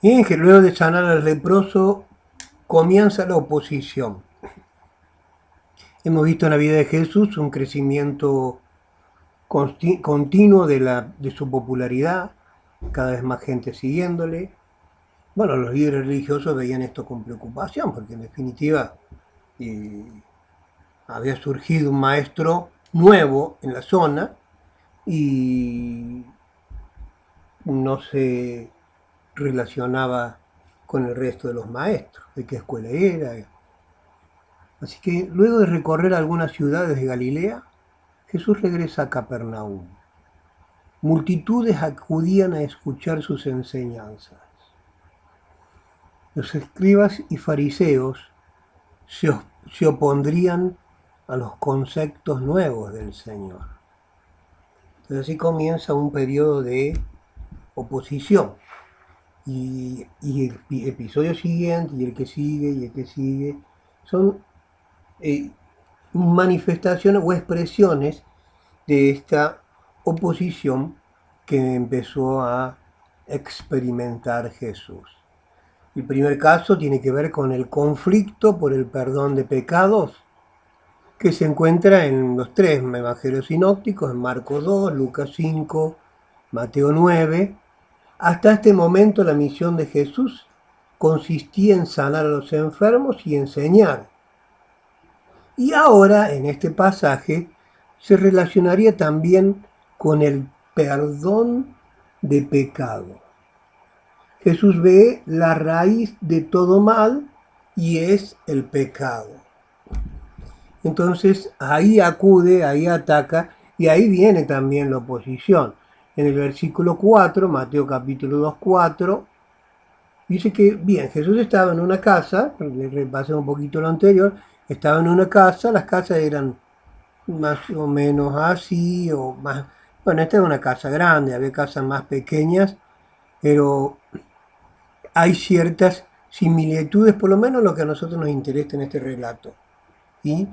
Y que luego de sanar al leproso comienza la oposición. Hemos visto en la vida de Jesús un crecimiento continuo de su popularidad, cada vez más gente siguiéndole. Bueno, los líderes religiosos veían esto con preocupación, porque en definitiva eh, había surgido un maestro nuevo en la zona y no se relacionaba con el resto de los maestros, de qué escuela era. Así que luego de recorrer algunas ciudades de Galilea, Jesús regresa a Capernaum. Multitudes acudían a escuchar sus enseñanzas. Los escribas y fariseos se, se opondrían a los conceptos nuevos del Señor. Entonces así comienza un periodo de oposición. Y el episodio siguiente, y el que sigue, y el que sigue, son eh, manifestaciones o expresiones de esta oposición que empezó a experimentar Jesús. El primer caso tiene que ver con el conflicto por el perdón de pecados que se encuentra en los tres evangelios sinópticos, en Marcos 2, Lucas 5, Mateo 9. Hasta este momento la misión de Jesús consistía en sanar a los enfermos y enseñar. Y ahora, en este pasaje, se relacionaría también con el perdón de pecado. Jesús ve la raíz de todo mal y es el pecado. Entonces ahí acude, ahí ataca y ahí viene también la oposición. En el versículo 4, Mateo capítulo 2, 4, dice que, bien, Jesús estaba en una casa, le repasé un poquito lo anterior, estaba en una casa, las casas eran más o menos así, o más, bueno, esta es una casa grande, había casas más pequeñas, pero hay ciertas similitudes, por lo menos lo que a nosotros nos interesa en este relato. Y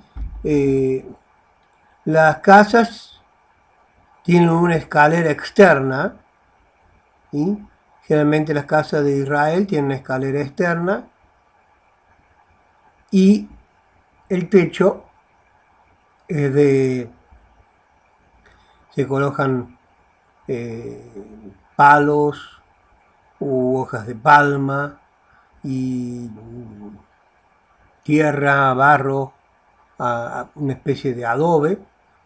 las casas tienen una escalera externa, y generalmente las casas de Israel tienen una escalera externa, y el techo es se colocan palos u hojas de palma y tierra, barro, una especie de adobe.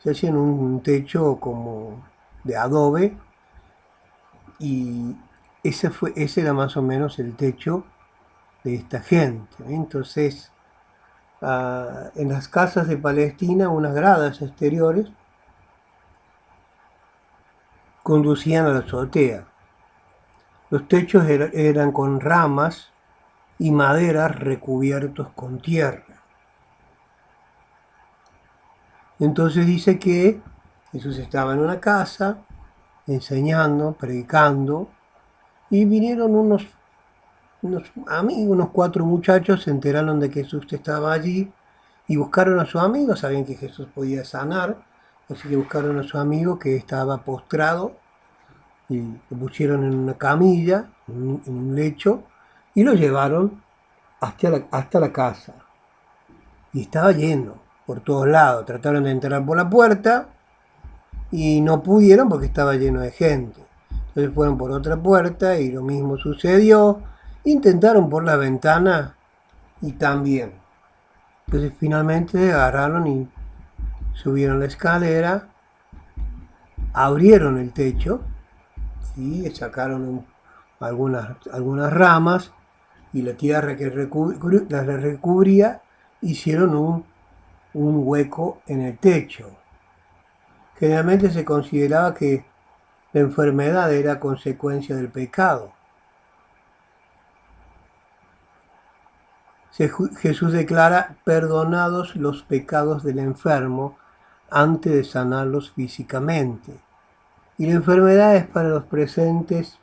Se hacían un techo como de adobe y ese era más o menos el techo de esta gente. Entonces, en las casas de Palestina, unas gradas exteriores conducían a la azotea. Los techos eran con ramas y maderas recubiertos con tierra. Entonces dice que Jesús estaba en una casa enseñando, predicando, y vinieron unos amigos, unos cuatro muchachos, se enteraron de que Jesús estaba allí y buscaron a su amigo, sabían que Jesús podía sanar, así que buscaron a su amigo que estaba postrado y lo pusieron en una camilla, en un lecho, y lo llevaron hasta la casa. Y estaba lleno por todos lados. Trataron de entrar por la puerta y no pudieron porque estaba lleno de gente. Entonces fueron por otra puerta y lo mismo sucedió. Intentaron por la ventana y también. Entonces finalmente agarraron y subieron la escalera, abrieron el techo, ¿sí? Sacaron algunas ramas y la tierra que las recubría, hicieron un hueco en el techo. Generalmente se consideraba que la enfermedad era consecuencia del pecado. Jesús declara perdonados los pecados del enfermo antes de sanarlos físicamente. Y la enfermedad es para los presentes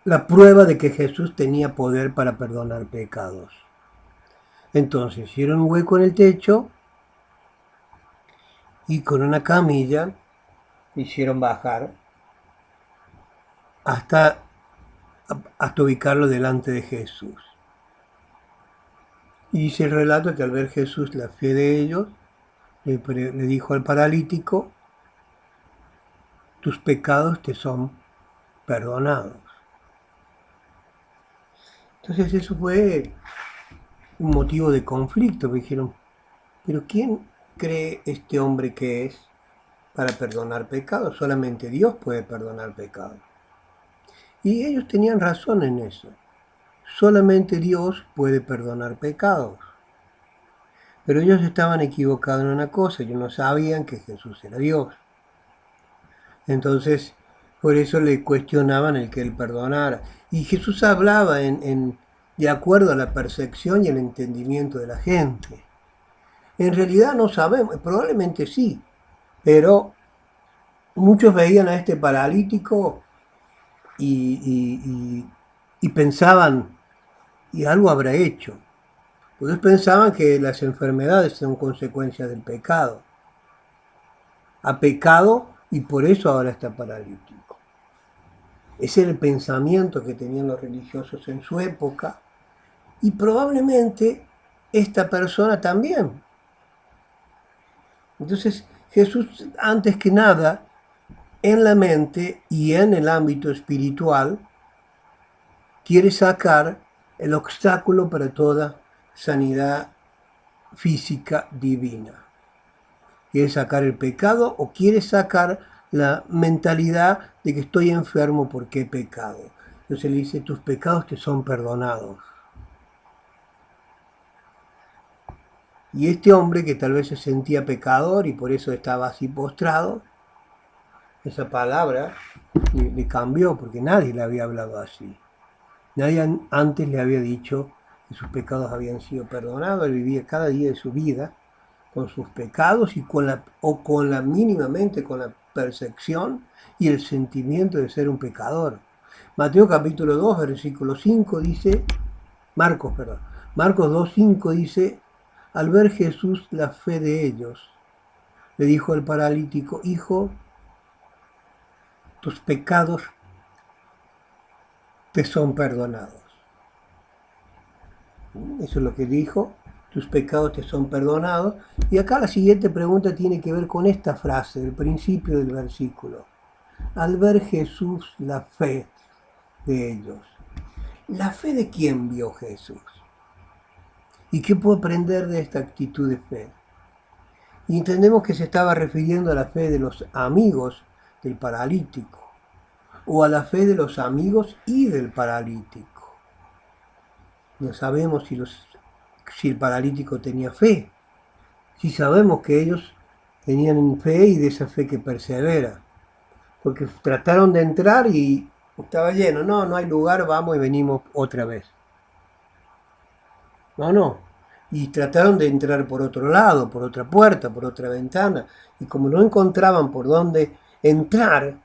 la prueba de que Jesús tenía poder para perdonar pecados. Entonces hicieron un hueco en el techo y con una camilla hicieron bajar hasta, hasta ubicarlo delante de Jesús. Y dice el relato que al ver Jesús la fe de ellos, le dijo al paralítico, tus pecados te son perdonados. Entonces eso fue un motivo de conflicto, me dijeron, pero ¿quién cree este hombre que es para perdonar pecados? Solamente Dios puede perdonar pecados. Y ellos tenían razón en eso. Solamente Dios puede perdonar pecados. Pero ellos estaban equivocados en una cosa, ellos no sabían que Jesús era Dios. Entonces, por eso le cuestionaban el que él perdonara. Y Jesús hablaba de acuerdo a la percepción y el entendimiento de la gente. En realidad no sabemos, probablemente sí, pero muchos veían a este paralítico y pensaban, y algo habrá hecho. Ellos pensaban que las enfermedades son consecuencias del pecado. Ha pecado y por eso ahora está paralítico. Ese era el pensamiento que tenían los religiosos en su época y probablemente esta persona también. Entonces Jesús, antes que nada, en la mente y en el ámbito espiritual, quiere sacar el obstáculo para toda sanidad física divina. ¿Quiere sacar el pecado o quiere sacar la mentalidad de que estoy enfermo porque he pecado? Entonces le dice, tus pecados te son perdonados. Y este hombre que tal vez se sentía pecador y por eso estaba así postrado, esa palabra le cambió porque nadie le había hablado así. Nadie antes le había dicho que sus pecados habían sido perdonados. Él vivía cada día de su vida con sus pecados y mínimamente con la percepción y el sentimiento de ser un pecador. Mateo capítulo 2, versículo 5 dice, Marcos 2, 5 dice, al ver Jesús la fe de ellos, le dijo al paralítico, hijo, tus pecados te son perdonados. Eso es lo que dijo, tus pecados te son perdonados. Y acá la siguiente pregunta tiene que ver con esta frase, el principio del versículo. Al ver Jesús la fe de ellos. ¿La fe de quién vio Jesús? ¿Y qué puedo aprender de esta actitud de fe? Y entendemos que se estaba refiriendo a la fe de los amigos del paralítico, o a la fe de los amigos y del paralítico. No sabemos si el paralítico tenía fe. Sí sabemos que ellos tenían fe y de esa fe que persevera. Porque trataron de entrar y estaba lleno. No, no hay lugar, vamos y venimos otra vez. No. Y trataron de entrar por otro lado, por otra puerta, por otra ventana. Y como no encontraban por dónde entrar,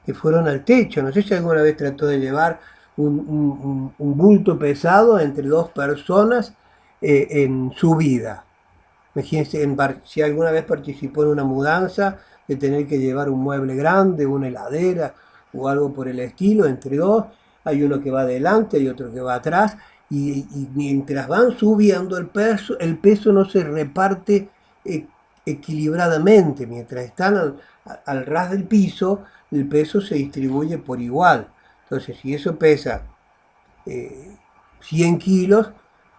que fueron al techo. No sé si alguna vez trató de llevar un bulto pesado entre dos personas en su vida. Imagínense si alguna vez participó en una mudanza, de tener que llevar un mueble grande, una heladera o algo por el estilo, entre dos. Hay uno que va adelante y otro que va atrás. Y mientras van subiendo el peso no se reparte equilibradamente. Mientras están al ras del piso, el peso se distribuye por igual. Entonces, si eso pesa 100 kilos,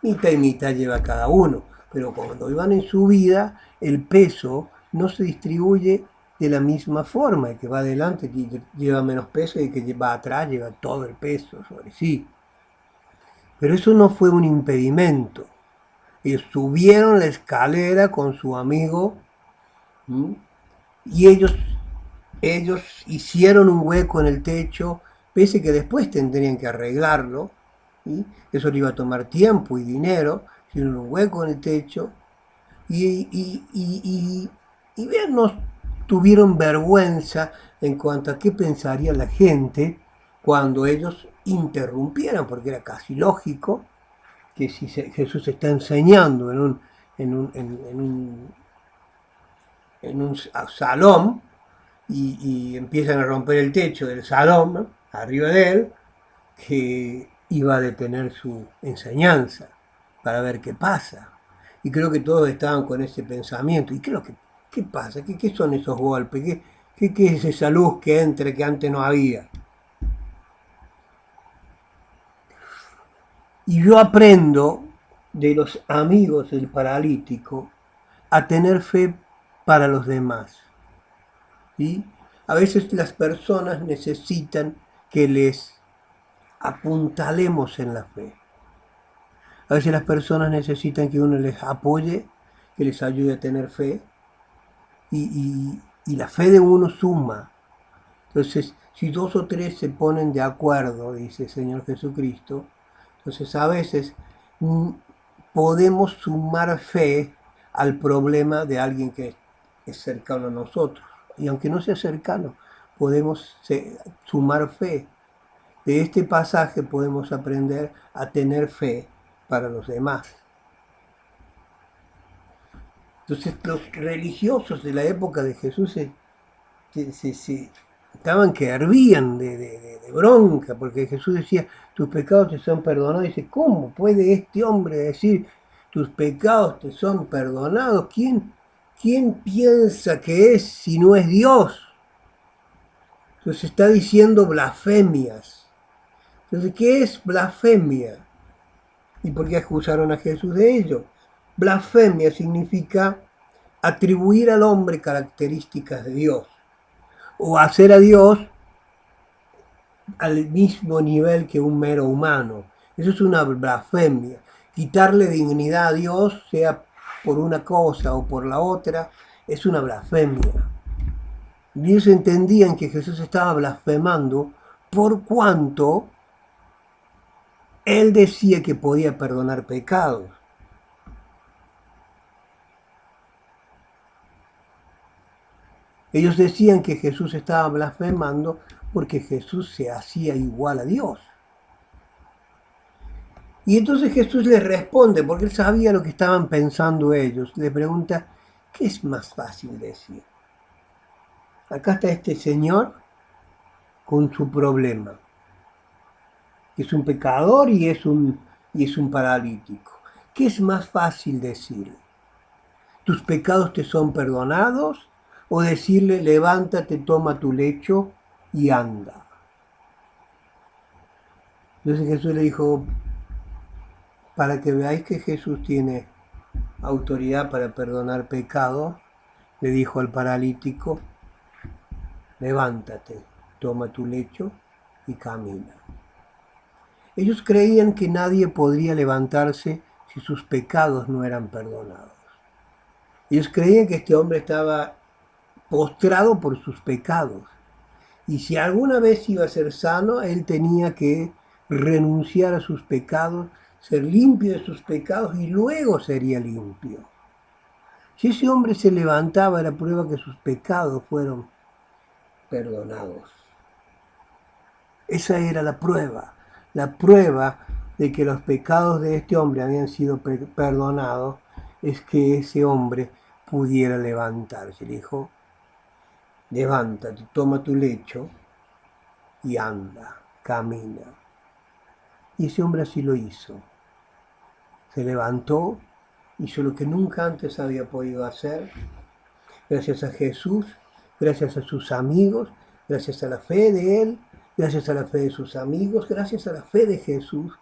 mitad y mitad lleva cada uno. Pero cuando iban en subida, el peso no se distribuye de la misma forma. El que va adelante lleva menos peso y el que va atrás lleva todo el peso sobre sí. Pero eso no fue un impedimento. Ellos subieron la escalera con su amigo y ellos hicieron un hueco en el techo, pese que después tendrían que arreglarlo. ¿Sí? Eso le iba a tomar tiempo y dinero. Hicieron un hueco en el techo y bien, no tuvieron vergüenza en cuanto a qué pensaría la gente cuando ellos interrumpieran, porque era casi lógico que si Jesús está enseñando en un salón y empiezan a romper el techo del salón, arriba de él que iba a detener su enseñanza para ver qué pasa. Y creo que todos estaban con ese pensamiento. ¿Y qué pasa? ¿Qué son esos golpes? ¿Qué es esa luz que entra que antes no había? Y yo aprendo de los amigos del paralítico a tener fe para los demás. ¿Sí? A veces las personas necesitan que les apuntalemos en la fe. A veces las personas necesitan que uno les apoye, que les ayude a tener fe. Y la fe de uno suma. Entonces, si dos o tres se ponen de acuerdo, dice el Señor Jesucristo, entonces a veces podemos sumar fe al problema de alguien que es cercano a nosotros. Y aunque no sea cercano, podemos sumar fe. De este pasaje podemos aprender a tener fe para los demás. Entonces los religiosos de la época de Jesús estaban que hervían de bronca, porque Jesús decía, tus pecados te son perdonados. Y dice, ¿cómo puede este hombre decir, tus pecados te son perdonados? ¿Quién piensa que es si no es Dios? Entonces está diciendo blasfemias. Entonces, ¿qué es blasfemia? ¿Y por qué acusaron a Jesús de ello? Blasfemia significa atribuir al hombre características de Dios o hacer a Dios al mismo nivel que un mero humano. Eso es una blasfemia. Quitarle dignidad a Dios, sea por una cosa o por la otra, es una blasfemia. Y ellos entendían que Jesús estaba blasfemando por cuanto él decía que podía perdonar pecados. Ellos decían que Jesús estaba blasfemando porque Jesús se hacía igual a Dios. Y entonces Jesús les responde, porque él sabía lo que estaban pensando ellos. Le pregunta, ¿qué es más fácil decir? Acá está este señor con su problema. Es un pecador y es un paralítico. ¿Qué es más fácil decirle? ¿Tus pecados te son perdonados? ¿O decirle, levántate, toma tu lecho y anda? Entonces Jesús le dijo, para que veáis que Jesús tiene autoridad para perdonar pecados, le dijo al paralítico, levántate, toma tu lecho y camina. Ellos creían que nadie podría levantarse si sus pecados no eran perdonados. Ellos creían que este hombre estaba postrado por sus pecados. Y si alguna vez iba a ser sano, él tenía que renunciar a sus pecados, ser limpio de sus pecados y luego sería limpio. Si ese hombre se levantaba, era prueba que sus pecados fueron perdonados. Esa era la prueba de que los pecados de este hombre habían sido perdonados, es que ese hombre pudiera levantarse. Le dijo, levántate, toma tu lecho y anda, camina. Y ese hombre así lo hizo. Se levantó, hizo lo que nunca antes había podido hacer, gracias a Jesús, gracias a sus amigos, gracias a la fe de él, gracias a la fe de sus amigos, gracias a la fe de Jesús.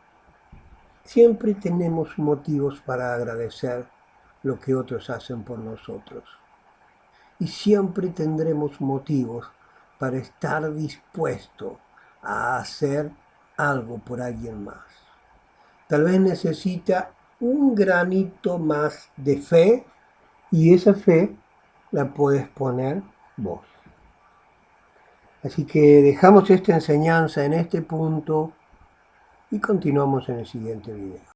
Siempre tenemos motivos para agradecer lo que otros hacen por nosotros. Y siempre tendremos motivos para estar dispuesto a hacer algo por alguien más. Tal vez necesita un granito más de fe y esa fe la puedes poner vos. Así que dejamos esta enseñanza en este punto y continuamos en el siguiente video.